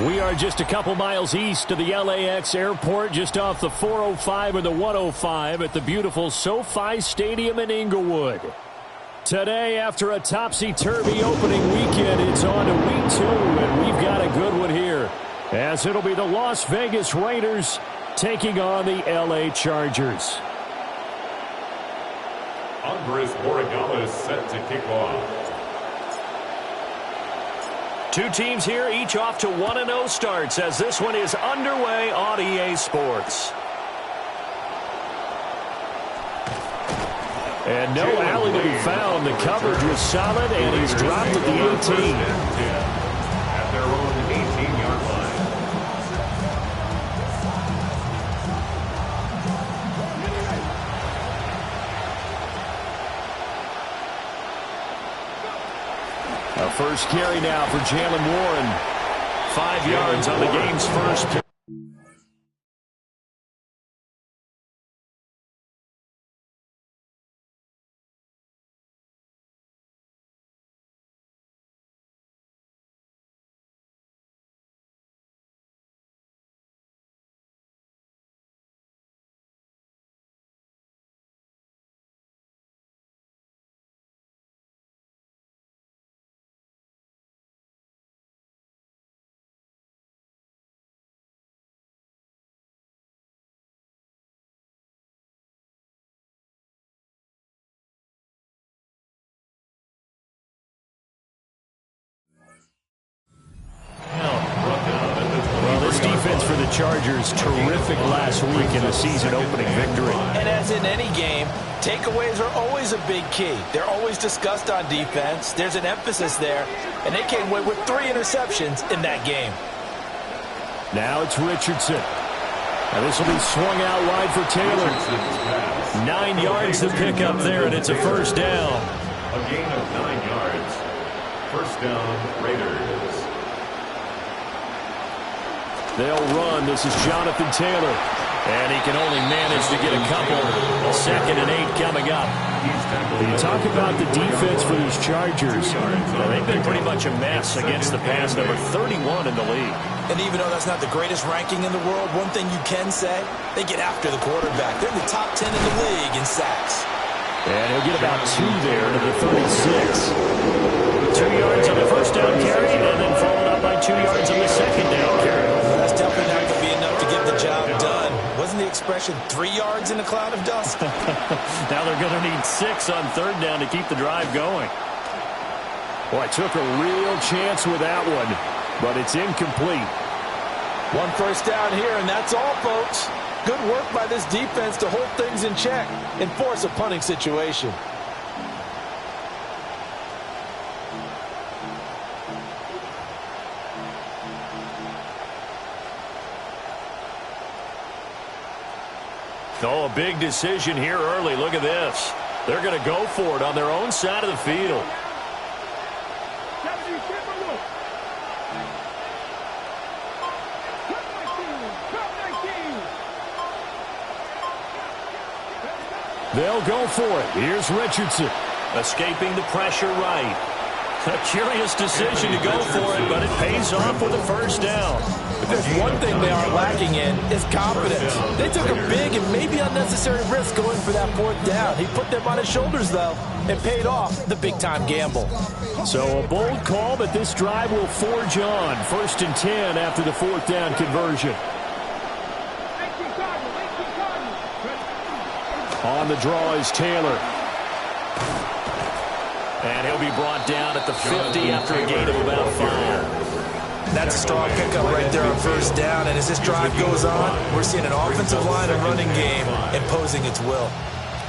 We are just a couple miles east of the LAX airport, just off the 405 or the 105 at the beautiful SoFi Stadium in Inglewood. Today, after a topsy-turvy opening weekend, it's on to week 2, and we've got a good one here, as it'll be the Las Vegas Raiders taking on the LA Chargers. Andres Borregales set to kick off. Two teams here, each off to 1-0 starts as this one is underway on EA Sports. And no alley to be found. The coverage was solid, and he's dropped at the 18. At their own 18-yard line. A first carry now for Jaylen Warren. 5 yards on the game's first pick. Defense for the Chargers, terrific last week in the season-opening victory. And as in any game, takeaways are always a big key. They're always discussed on defense. There's an emphasis there, and they came away with 3 interceptions in that game. Now it's Richardson. And this will be swung out wide for Taylor. 9 yards to pick up there, and it's a first down. A gain of 9 yards. First down, Raiders. They'll run. This is Jonathan Taylor. And he can only manage to get a couple. 2nd and 8 coming up. You talk about the defense for these Chargers. Well, they've been pretty much a mess against the pass, number 31 in the league. And even though that's not the greatest ranking in the world, one thing you can say, they get after the quarterback. They're in the top 10 in the league in sacks. And he'll get about 2 there to the 36. 2 yards on the first down carry, and then followed up by 2 yards on the second down carry. That's definitely not going to be enough to get the job done. Wasn't the expression 3 yards in a cloud of dust? Now they're going to need 6 on 3rd down to keep the drive going. Boy, took a real chance with that one, but it's incomplete. 1 first down here, and that's all, folks. Good work by this defense to hold things in check and force a punting situation. Oh, a big decision here early. Look at this. They're going to go for it on their own side of the field. They'll go for it. Here's Richardson. Escaping the pressure right. A curious decision to go for it, but it pays off with a first down. If there's one thing they are lacking in, is confidence. They took a big and maybe unnecessary risk going for that 4th down. He put them on his shoulders, though, and paid off the big-time gamble. So a bold call, but this drive will forge on. 1st and 10 after the 4th down conversion. On the draw is Taylor. And he'll be brought down at the 50 after a gain of about 5. That's a strong pickup right there on first down. And as this drive goes on, we're seeing an offensive line and running game imposing its will.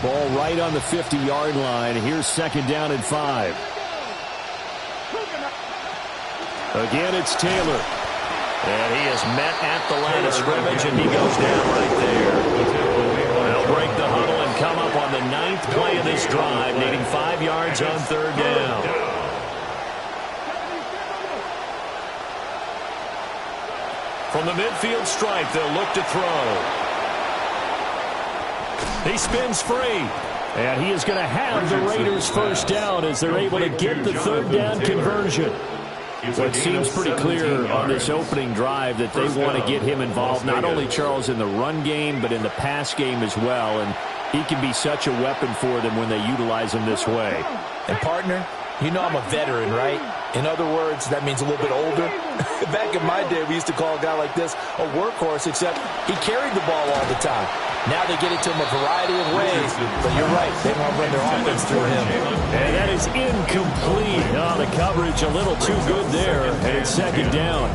Ball right on the 50-yard line. Here's second down and 5. Again, it's Taylor. And he is met at the line of scrimmage, and he goes down right there. They'll break the huddle and come up on the 9th play of this drive, needing 5 yards on third down. From the midfield stripe, they'll look to throw. He spins free. And he is going to have the Raiders first down as they're able to get the third down conversion. So it seems pretty clear on this opening drive that they want to get him involved, not only, Charles, in the run game, but in the pass game as well. And he can be such a weapon for them when they utilize him this way. And, partner, you know I'm a veteran, right? In other words, that means a little bit older. Back in my day, we used to call a guy like this a workhorse, except he carried the ball all the time. Now they get it to him a variety of ways, but you're right, they want to run their offense through him. And that is incomplete. Oh, the coverage a little too good there, and it's second down.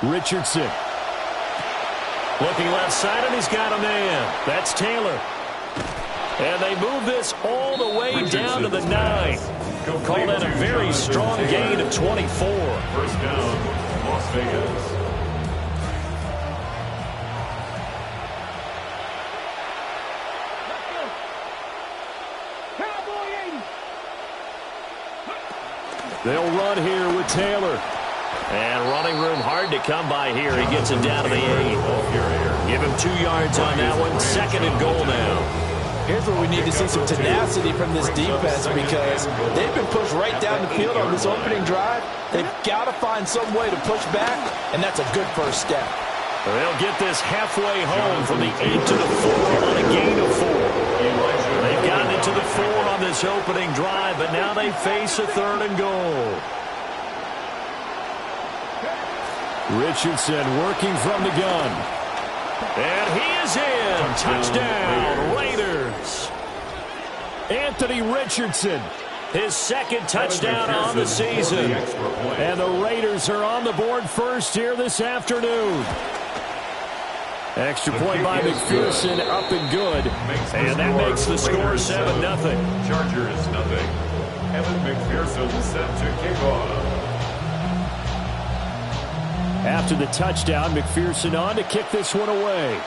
Richardson. Looking left side, and he's got a man. That's Taylor. And they move this all the way down to the 9. Call that a very strong gain of 24. First down, Las Vegas. They'll run here with Taylor. And running room hard to come by here. He gets it down to the 8. Give him 2 yards on that one. Second and goal now. Here's where we need to see some tenacity from this defense because they've been pushed right down the field on this opening drive. They've got to find some way to push back, and that's a good first step. They'll get this halfway home from the 8 to the 4 on a gain of 4. They've gotten it to the 4 on this opening drive, but now they face a third and goal. Richardson working from the gun. And he is in. Touchdown, Raiders. Anthony Richardson, his second touchdown on the season. And the Raiders are on the board first here this afternoon. Extra point by McPherson, up and good. And that makes the score 7-0. Chargers, nothing. Evan McPherson set to kick off. After the touchdown, McPherson on to kick this one away.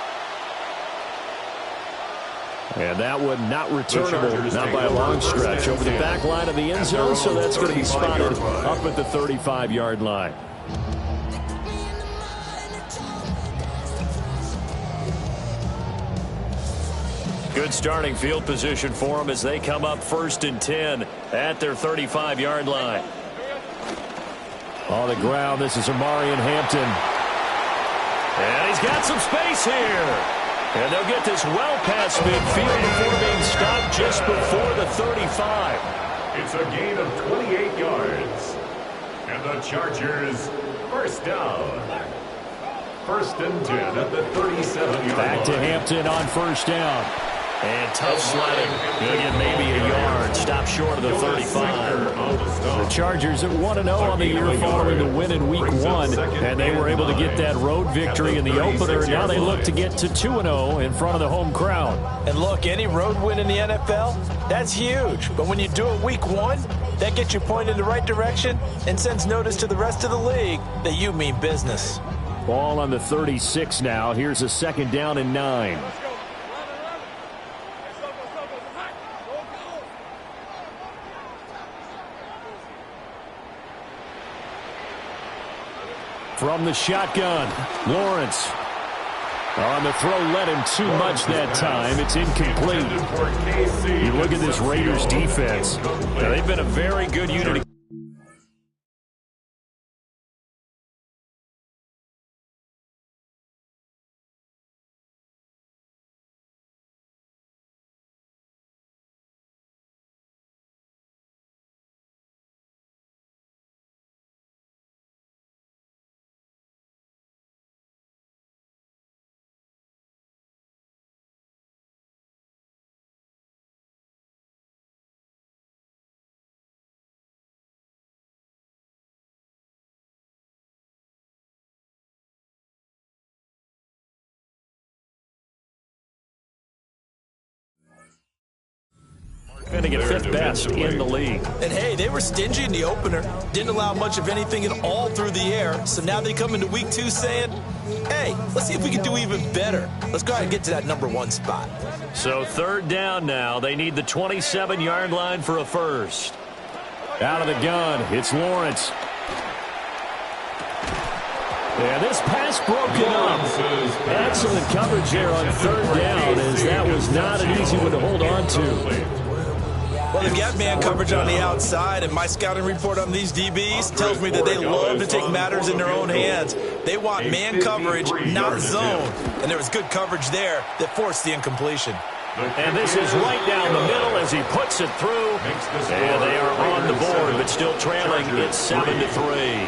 And that one not returnable, not by a long stretch. Over the back line of the end zone, so that's going to be spotted up at the 35-yard line. Good starting field position for them as they come up 1st and 10 at their 35-yard line. On the ground, this is Omarion Hampton. And he's got some space here. And they'll get this well past midfield before being stopped just before the 35. It's a gain of 28 yards. And the Chargers, first down. 1st and 10 at the 37-yard line. Back to Hampton on first down. And tough sledding. Going to get maybe a yard. Stop short of the 35. The Chargers at 1-0 on the year following the win in Week 1. And they were able to get that road victory in the opener. Now they look to get to 2-0 in front of the home crowd. And look, any road win in the NFL, that's huge. But when you do it Week 1, that gets you pointed in the right direction and sends notice to the rest of the league that you mean business. Ball on the 36 now. Here's a 2nd down and 9. From the shotgun, Lawrence. On the throw, led him too much that time. It's incomplete. You look at this Raiders defense. Now, they've been a very good unit. Finning at fifth best in the league. And, hey, they were stingy in the opener. Didn't allow much of anything at all through the air. So now they come into week 2 saying, hey, let's see if we can do even better. Let's go ahead and get to that #1 spot. So third down now. They need the 27-yard line for a first. Out of the gun, it's Lawrence. Yeah, this pass broken up. Excellent coverage there on third down, as that was not an easy one to hold on to. Well, they've got man coverage on the outside, and my scouting report on these DBs tells me that they love to take matters in their own hands. They want man coverage, not zone. And there was good coverage there that forced the incompletion. And this is right down the middle as he puts it through. And they are on the board, but still trailing. It's 7-3.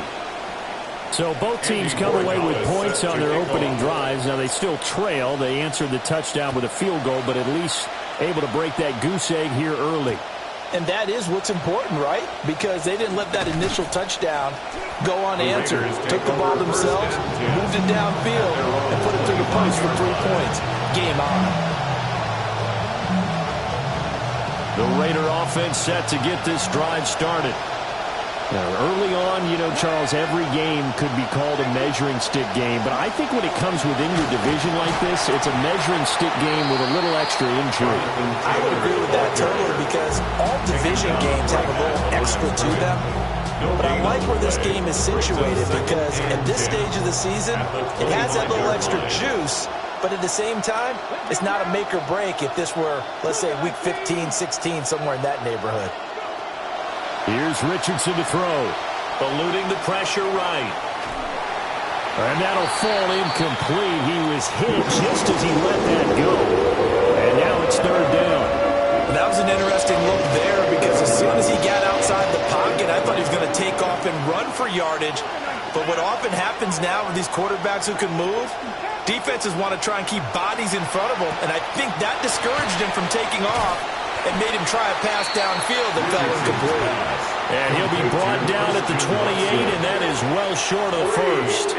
So both teams come away with points on their opening drives. Now they still trail. They answered the touchdown with a field goal, but at least able to break that goose egg here early. And that is what's important, right? Because they didn't let that initial touchdown go unanswered. Took the ball themselves, moved it downfield, and put it through the post for 3 points. Game on. The Raider offense set to get this drive started. Now, early on, you know, Charles, every game could be called a measuring stick game, but I think when it comes within your division like this, it's a measuring stick game with a little extra intrigue. I would agree with that totally, because all division games have a little extra to them. But I like where this game is situated, because at this stage of the season, it has that little extra juice, but at the same time, it's not a make or break if this were, let's say, week 15, 16, somewhere in that neighborhood. Here's Richardson to throw. Eluding the pressure right. And that'll fall incomplete. He was hit just as he let that go. And now it's third down. That was an interesting look there, because as soon as he got outside the pocket, I thought he was going to take off and run for yardage. But what often happens now with these quarterbacks who can move, defenses want to try and keep bodies in front of them. And I think that discouraged him from taking off and made him try a pass downfield that fell incomplete. And he'll be brought down at the 28, and that is well short of the first.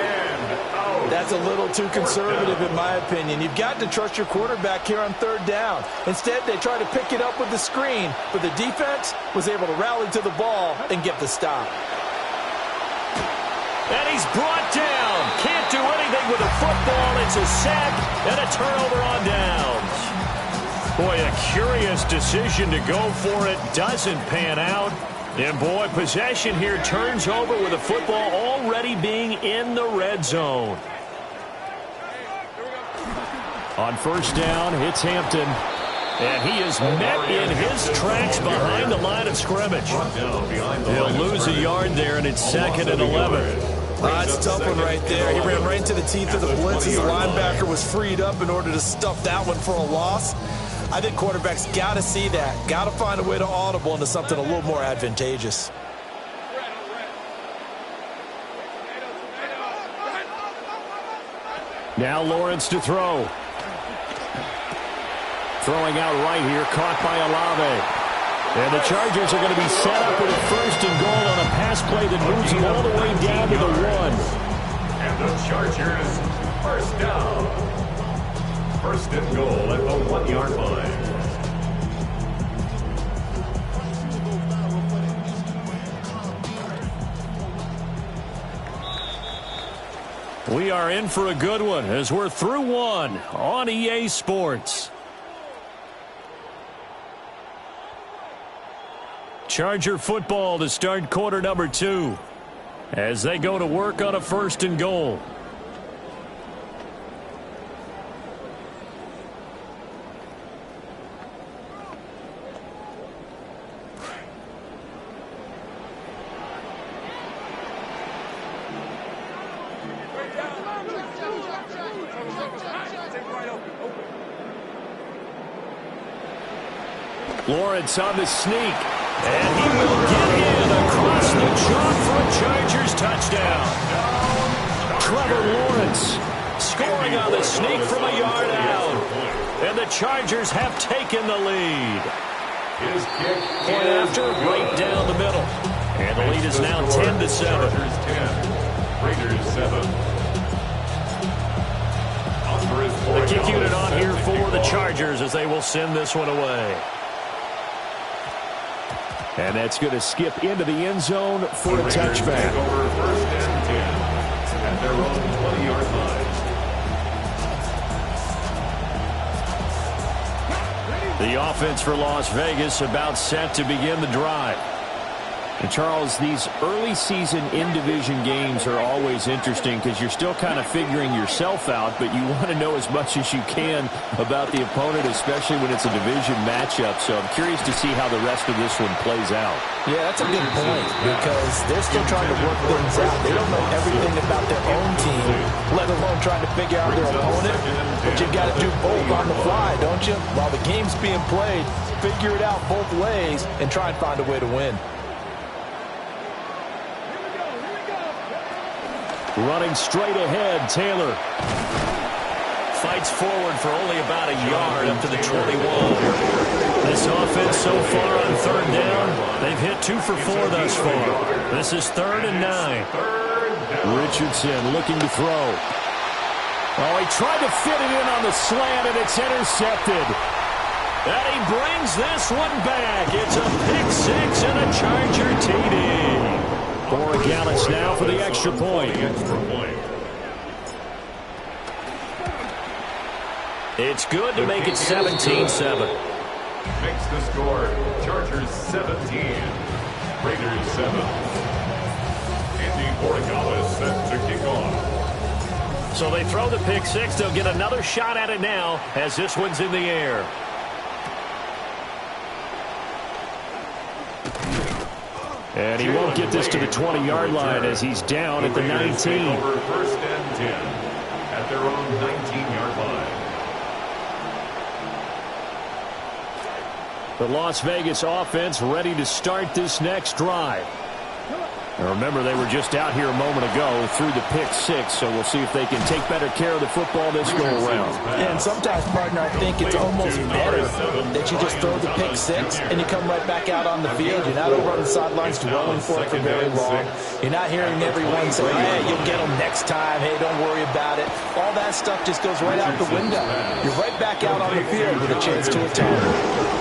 That's a little too conservative, in my opinion. You've got to trust your quarterback here on third down. Instead, they try to pick it up with the screen, but the defense was able to rally to the ball and get the stop. And he's brought down. Can't do anything with a football. It's a sack and a turnover on downs. Boy, a curious decision to go for it. Doesn't pan out. And, boy, possession here turns over with the football already being in the red zone. On first down, it's Hampton. And he is met in his tracks behind the line of scrimmage. He'll lose a yard there, and it's 2nd and 11. It's a tough one right there. He ran right into the teeth of the blitz as the linebacker was freed up in order to stuff that one for a loss. I think quarterbacks got to see that. Got to find a way to audible into something a little more advantageous. Now Lawrence to throw. Throwing out right here, caught by Olave. And the Chargers are going to be set up with a 1st and goal on a pass play that moves them all the way down to the 1. And the Chargers, first down. 1st and goal at the 1-yard line. We are in for a good one as we're through one on EA Sports. Charger football to start quarter number 2 as they go to work on a 1st and goal. Lawrence on the sneak, and he will get in across the chalk for a Chargers touchdown. Trevor Lawrence scoring on the sneak from a yard out, and the Chargers have taken the lead. Point after, right down the middle, and the lead is now 10-7. Chargers 10, Raiders 7. The kick unit on here for the Chargers as they will send this one away. And that's going to skip into the end zone for a touchback. Over first and 10 at their own 20-yard line. The offense for Las Vegas about set to begin the drive. And Charles, these early season in-division games are always interesting because you're still kind of figuring yourself out, but you want to know as much as you can about the opponent, especially when it's a division matchup. So I'm curious to see how the rest of this one plays out. Yeah, that's a good point because they're still trying to work things out. They don't know everything about their own team, let alone trying to figure out their opponent. But you've got to do both on the fly, don't you? While the game's being played, figure it out both ways and try and find a way to win. Running straight ahead, Taylor. Fights forward for only about a yard up to the 21. This offense so far on third down, they've hit 2 for 4 thus far. This is 3rd and 9. Richardson looking to throw. Oh, he tried to fit it in on the slant, and it's intercepted. And he brings this one back. It's a pick 6 and a Charger TD. Borregales now for the extra point. It's good to make it 17-7. Makes the score Chargers 17, Raiders 7. Andy Borregales set to kick off. So they throw the pick 6. They'll get another shot at it now as this one's in the air. And he won't get this to the 20-yard line as he's down at the 19. Over first and 10 at their own 19-yard line. The Las Vegas offense ready to start this next drive. Now remember, they were just out here a moment ago through the pick 6, so we'll see if they can take better care of the football this go-around. Yeah, and sometimes, partner, I think it's almost better that you just throw the pick 6 and you come right back out on the field. You're not over on the sidelines dwelling for it for very long. You're not hearing everyone say, hey, you'll get them next time. Hey, don't worry about it. All that stuff just goes right out the window. You're right back out on the field with a chance to atone.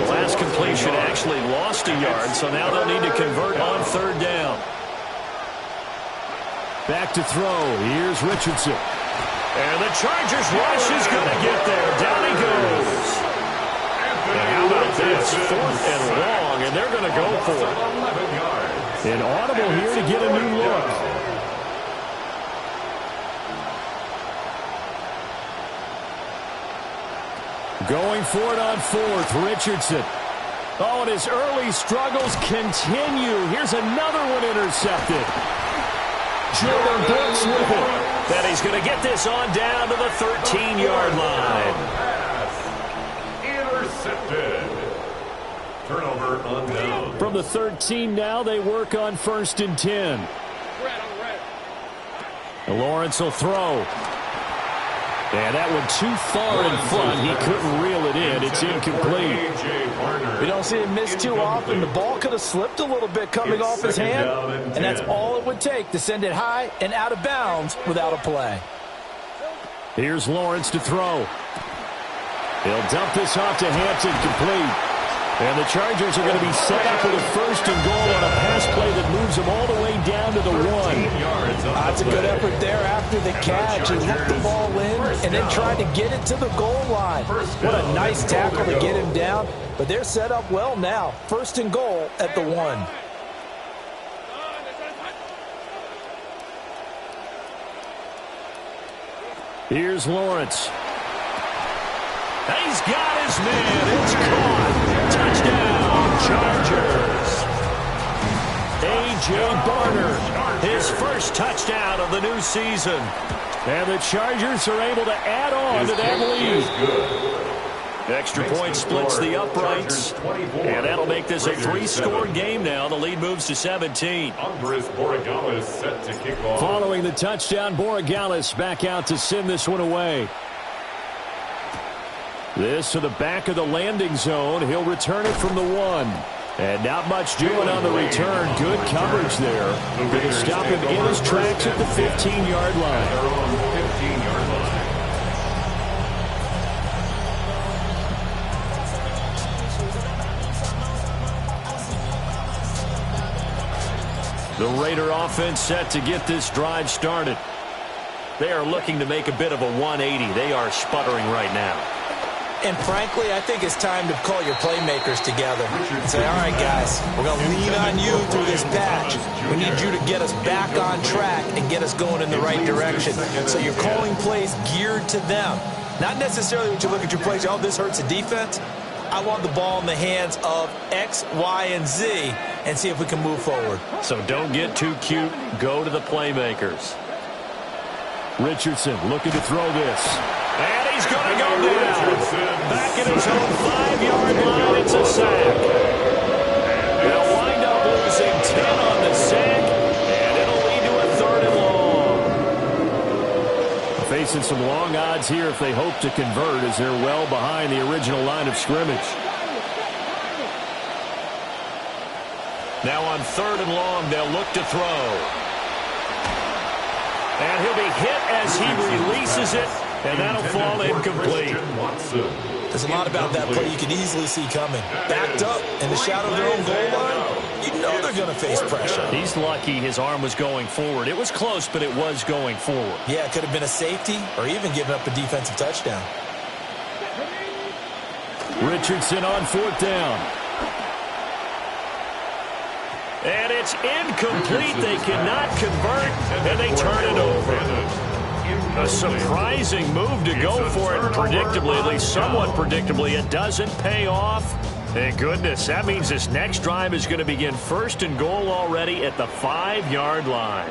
Last completion actually lost a yard, so now they'll need to convert on third down. Back to throw. Here's Richardson. And the Chargers rush is going to get there. Down he goes. And how about this? 4th and long, and they're going to go for it. An audible here to get a new look. Going for it on 4th, Richardson. Oh, and his early struggles continue. Here's another one intercepted. Jordan Brooks with it. That he's going to get this on down to the 13-yard line. Intercepted. Turnover on down. From the 13 now, they work on 1st and 10. Lawrence will throw. And that one too far in front. He couldn't reel it in. It's incomplete. We don't see him miss too often. The ball could have slipped a little bit coming off his hand, and that's all it would take to send it high and out of bounds without a play. Here's Lawrence to throw. He'll dump this off to Hampton, complete. And the Chargers are going to be set up with a 1st and goal on a pass play that moves them all the way down to the 1. That's a good effort there after the catch. He hooked the ball in and then tried to get it to the goal line. What a nice tackle to get him down. But they're set up well now. 1st and goal at the 1. Here's Lawrence. He's got his man. It's caught. Touchdown, Chargers. A.J. Barner, his first touchdown of the new season. And the Chargers are able to add on to that lead. Extra point splits the uprights. And that'll make this a 3-score game now. The lead moves to 17. Andres Borregales set to kick off. Following the touchdown, Borregales back out to send this one away. This to the back of the landing zone. He'll return it from the 1. And not much doing on the return. Good coverage there. Going to stop him in his tracks at the 15-yard line. Their own 15-yard line. The Raider offense set to get this drive started. They are looking to make a bit of a 180. They are sputtering right now. And frankly, I think it's time to call your playmakers together and say, all right, guys, we're going to lean on you through this patch. We need you to get us back on track and get us going in the right direction. So you're calling plays geared to them. Not necessarily when you look at your plays, oh, this hurts the defense. I want the ball in the hands of X, Y, and Z and see if we can move forward. So don't get too cute. Go to the playmakers. Richardson looking to throw this. And he's going to go down. Back at his own 5-yard line, it's a sack. They'll wind up losing 10 on the sack, and it'll lead to a 3rd and long. Facing some long odds here if they hope to convert, as they're well behind the original line of scrimmage. Now on 3rd and long, they'll look to throw. And he'll be hit as he releases it, and that'll fall incomplete. There's a lot about that play you can easily see coming. Backed up in the shadow of their own goal line, you know they're going to face pressure. He's lucky his arm was going forward. It was close, but it was going forward. Yeah, it could have been a safety or even given up a defensive touchdown. Richardson on 4th down. And it's incomplete. They cannot convert, and they turn it over. A surprising move to go for it predictably, at least somewhat predictably. It doesn't pay off. Thank goodness. That means this next drive is going to begin 1st and goal already at the 5-yard line.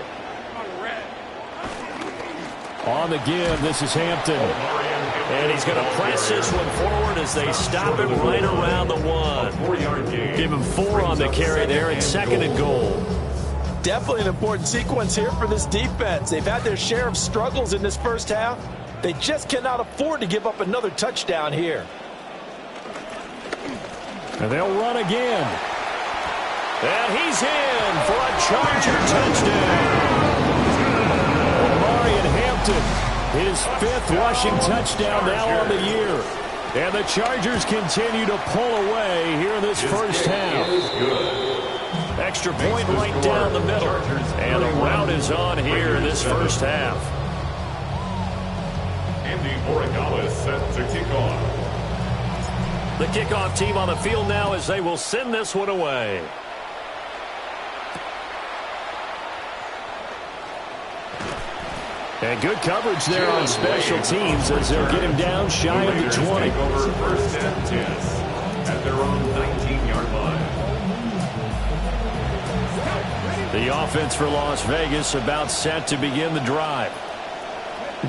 On the give, this is Hampton. And he's going to press this one forward as they stop it right around the 1. Give him 4 on the carry there, and 2nd and goal. Definitely an important sequence here for this defense. They've had their share of struggles in this first half. They just cannot afford to give up another touchdown here. And they'll run again. And he's in for a Charger touchdown. Omarion Hampton, his 5th rushing touchdown now on the year. And the Chargers continue to pull away here in this first half. Extra point right down the middle. And the route is on here in this first half. Andy Borregales set to kick off. The kickoff team on the field now as they will send this one away. And good coverage there on special teams as they'll get him down shy of the 20. Over 1st and 10 at their own 19-yard line. The offense for Las Vegas about set to begin the drive.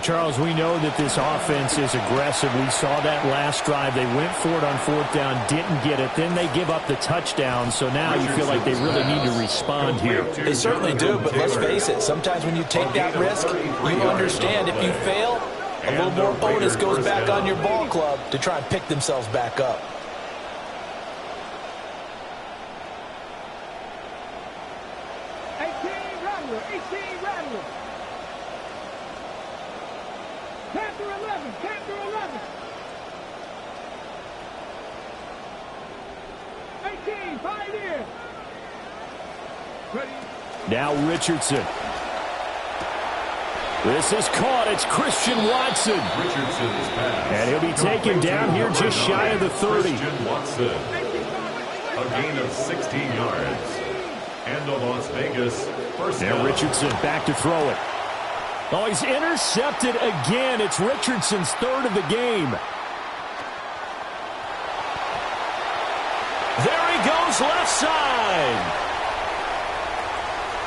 Charles, we know that this offense is aggressive. We saw that last drive. They went for it on 4th down, didn't get it. Then they give up the touchdown. So now you feel like they really need to respond here. They certainly do, but let's face it. Sometimes when you take that risk, you understand if you fail, a little more onus goes back on your ball club to try and pick themselves back up. Now Richardson. This is caught. It's Christian Watson. Richardson's pass. And he'll be taken down here just shy of the 30. Christian Watson. A gain of 16 yards. And a Las Vegas first down. Now Richardson back to throw it. Oh, he's intercepted again. It's Richardson's 3rd of the game. There he goes left side.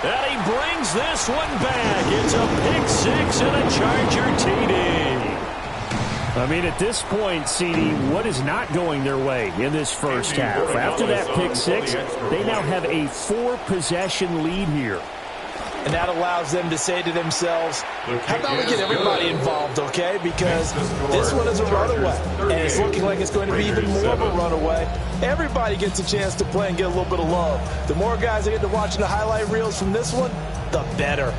And he brings this one back. It's a pick 6 and a Charger TD. I mean, at this point, CD, what is not going their way in this first half? After that pick 6, they now have a 4-possession lead here. And that allows them to say to themselves, how about we get everybody involved, okay? Because this one is a runaway, and it's looking like it's going to be even more of a runaway. Everybody gets a chance to play and get a little bit of love. The more guys that get to watching the highlight reels from this one, the better.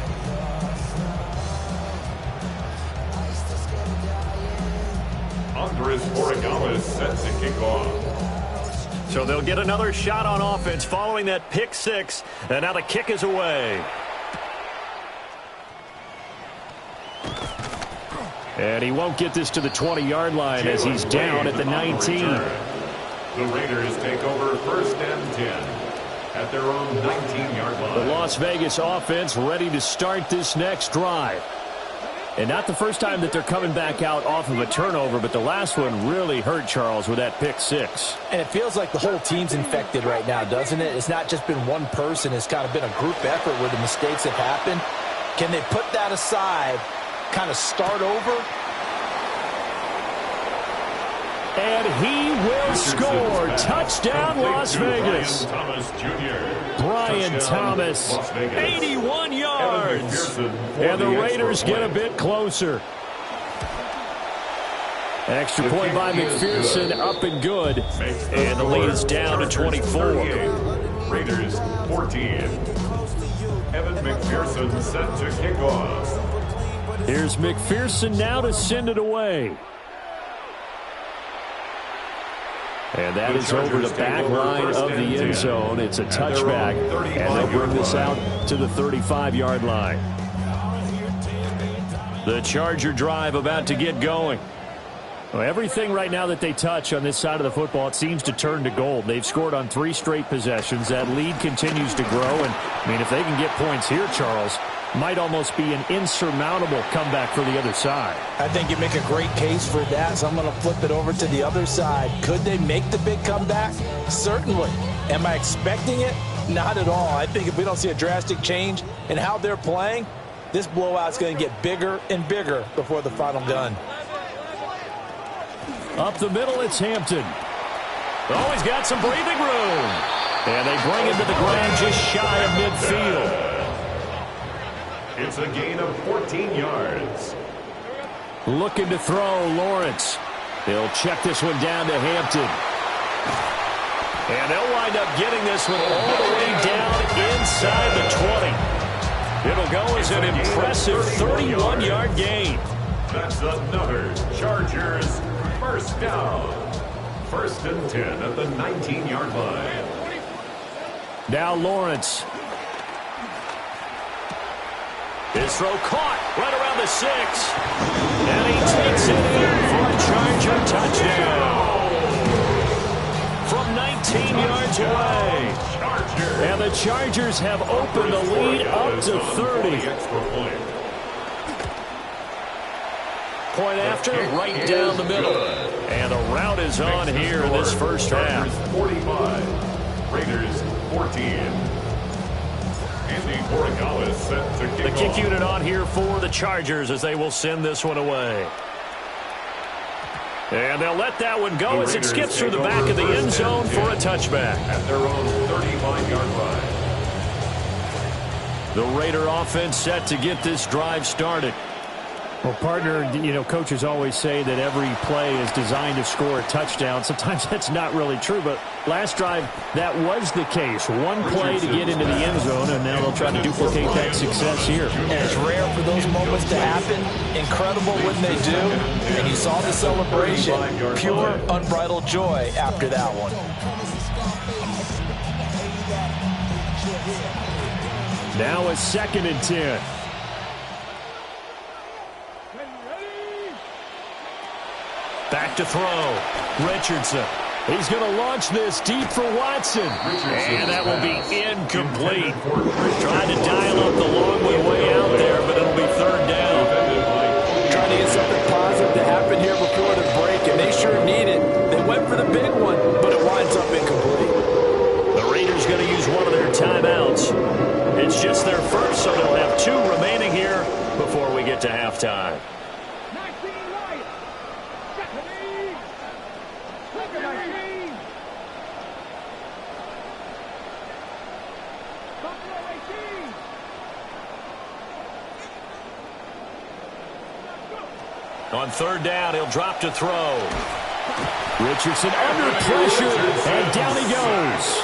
Andres Borregales set to kick off. So they'll get another shot on offense following that pick six. And now the kick is away. And he won't get this to the 20-yard line as he's down at the 19. The Raiders take over 1st and 10 at their own 19-yard line. The Las Vegas offense ready to start this next drive. And not the first time that they're coming back out off of a turnover, but the last one really hurt Charles with that pick six. And it feels like the whole team's infected right now, doesn't it? It's not just been one person. It's kind of been a group effort where the mistakes have happened. Can they put that aside, kind of start over? And he will score. Touchdown, Las Vegas. Brian Thomas, 81 yards. And the Raiders get a bit closer. Extra point by McPherson, up and good. And the lead is down to 24. Raiders 14. Evan McPherson set to kick off. Here's McPherson now to send it away. And that is over the back line of the end zone. It's a touchback, and they'll bring this out to the 35-yard line. The Charger drive about to get going. Well, everything right now that they touch on this side of the football, it seems to turn to gold. They've scored on 3 straight possessions. That lead continues to grow. And, I mean, if they can get points here, Charles, might almost be an insurmountable comeback for the other side. I think you make a great case for that, so I'm going to flip it over to the other side. Could they make the big comeback? Certainly. Am I expecting it? Not at all. I think if we don't see a drastic change in how they're playing, this blowout's going to get bigger and bigger before the final gun. Up the middle, it's Hampton. Oh, he's got some breathing room. And they bring him to the ground just shy of midfield. It's a gain of 14 yards. Looking to throw, Lawrence. He'll check this one down to Hampton. And they'll wind up getting this one all the way down inside the 20. It'll go as an impressive 31-yard gain. That's another Chargers first down. 1st and 10 at the 19-yard line. Now Lawrence. His throw caught right around the 6. And he takes it in for a Charger touchdown. From 19 yards away. And the Chargers have opened the lead up to 30. Point after, right down the middle. And the route is on here in this first half. 45. Raiders 14. The kick unit on here for the Chargers as they will send this one away. And they'll let that one go as it skips through the back of the end zone for a touchback. At their own 35-yard line. The Raider offense set to get this drive started. Well, partner, you know, coaches always say that every play is designed to score a touchdown. Sometimes that's not really true, but last drive, that was the case. One play to get into the end zone, and now they'll try to duplicate that success here. And it's rare for those moments to happen. Incredible when they do. And you saw the celebration. Pure, unbridled joy after that one. Now a 2nd and 10. Back to throw. Richardson. He's going to launch this deep for Watson. And that will be incomplete. Trying to dial up the long way out there, but it'll be 3rd down. Trying to get something positive to happen here before the break, and they sure need it. They went for the big one, but it winds up incomplete. The Raiders going to use one of their timeouts. It's just their first, so they'll have 2 remaining here before we get to halftime. On 3rd down, he'll drop to throw. Richardson under pressure, and down he goes.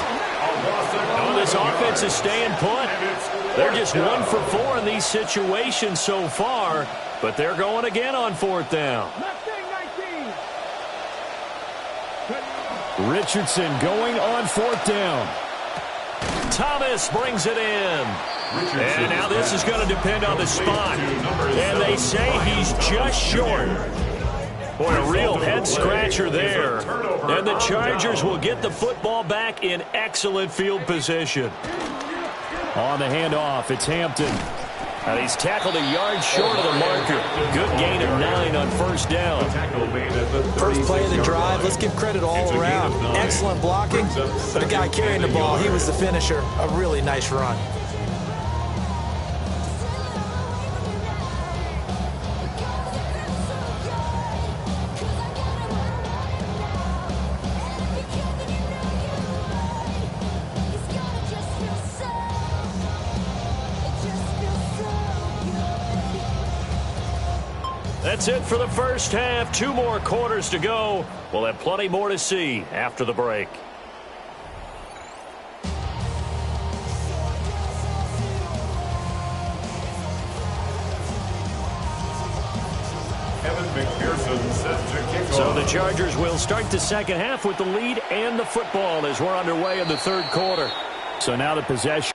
Oh, this offense is staying put. They're just 1 for 4 in these situations so far, but they're going again on 4th down. Richardson going on 4th down. Thomas brings it in. And now this is going to depend on the spot. And they say he's just short. Boy, a real head-scratcher there. And the Chargers will get the football back in excellent field position. On the handoff, it's Hampton. And he's tackled a yard short of the marker. Good gain of 9 on 1st down. First play of the drive, let's give credit all around. Excellent blocking, but the guy carrying the ball, he was the finisher. A really nice run. That's it for the first half. 2 more quarters to go. We'll have plenty more to see after the break. Evan McPherson set to kick off. So the Chargers will start the second half with the lead and the football as we're underway in the 3rd quarter. So now the possession.